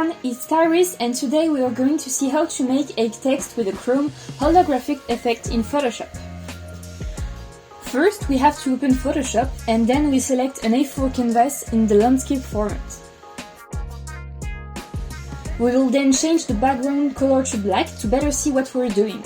everyone, it's Kairis and today we are going to see how to make a text with a Chrome holographic effect in Photoshop. First, we have to open Photoshop and then we select an A4 canvas in the landscape format. We will then change the background color to black to better see what we're doing.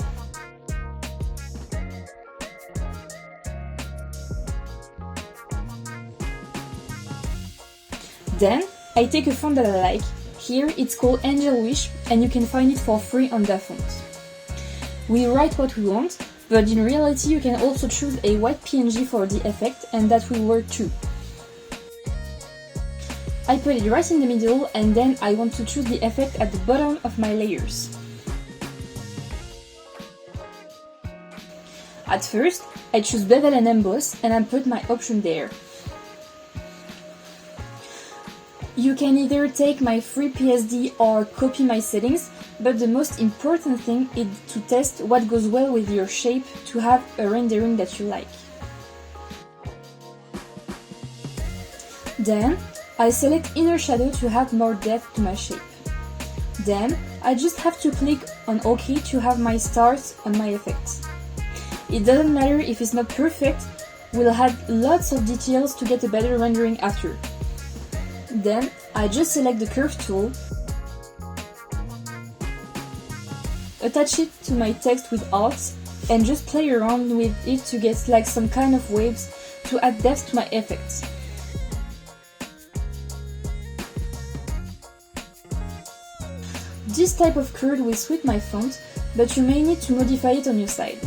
Then, I take a font that I like. Here it's called Angel Wish and you can find it for free on that font. We write what we want, but in reality you can also choose a white PNG for the effect and that will work too. I put it right in the middle and then I want to choose the effect at the bottom of my layers. At first, I choose Bevel and Emboss and I put my option there. You can either take my free PSD or copy my settings, but the most important thing is to test what goes well with your shape to have a rendering that you like. Then, I select Inner Shadow to have more depth to my shape. Then, I just have to click on OK to have my stars on my effect. It doesn't matter if it's not perfect, we'll add lots of details to get a better rendering after. Then, I just select the curve tool, attach it to my text with Alt, and just play around with it to get like some kind of waves to add depth to my effects. This type of curve will suit my font, but you may need to modify it on your side.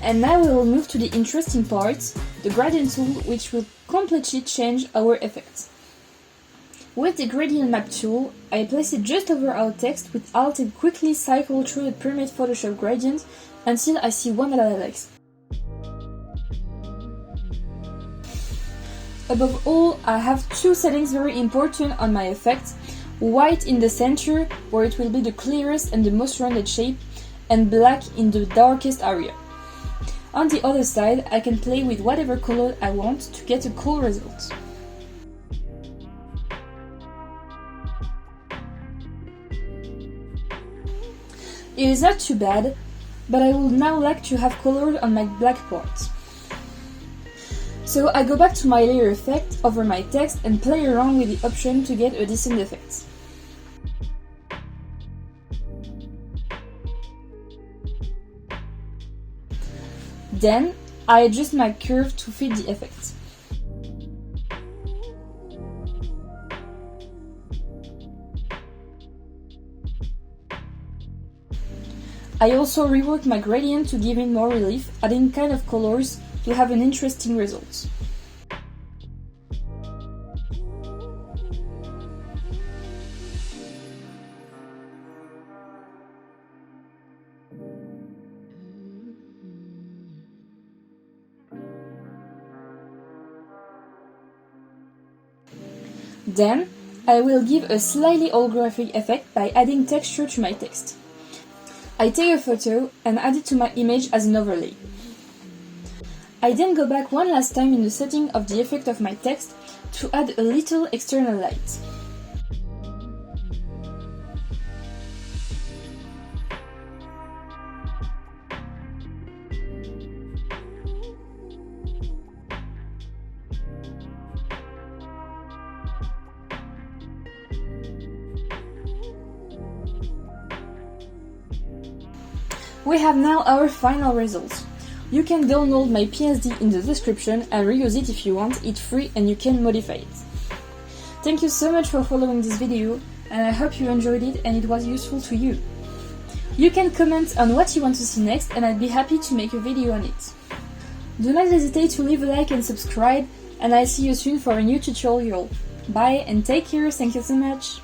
And now we will move to the interesting part, the gradient tool, which will completely change our effect. With the gradient map tool, I place it just over our text with Alt and quickly cycle through the pre-made Photoshop gradient until I see one that I like. Above all, I have two settings very important on my effect: white in the center, where it will be the clearest and the most rounded shape, and black in the darkest area. On the other side, I can play with whatever color I want to get a cool result. It is not too bad, but I would now like to have color on my black part. So I go back to my layer effect over my text and play around with the option to get a decent effect. Then, I adjust my curve to fit the effect. I also rework my gradient to give it more relief, adding kind of colors to have an interesting result. Then, I will give a slightly holographic effect by adding texture to my text. I take a photo and add it to my image as an overlay. I then go back one last time in the setting of the effect of my text to add a little external light. We have now our final result. You can download my PSD in the description and reuse it if you want, it's free and you can modify it. Thank you so much for following this video and I hope you enjoyed it and it was useful to you. You can comment on what you want to see next and I'd be happy to make a video on it. Do not hesitate to leave a like and subscribe and I'll see you soon for a new tutorial. Bye and take care, thank you so much!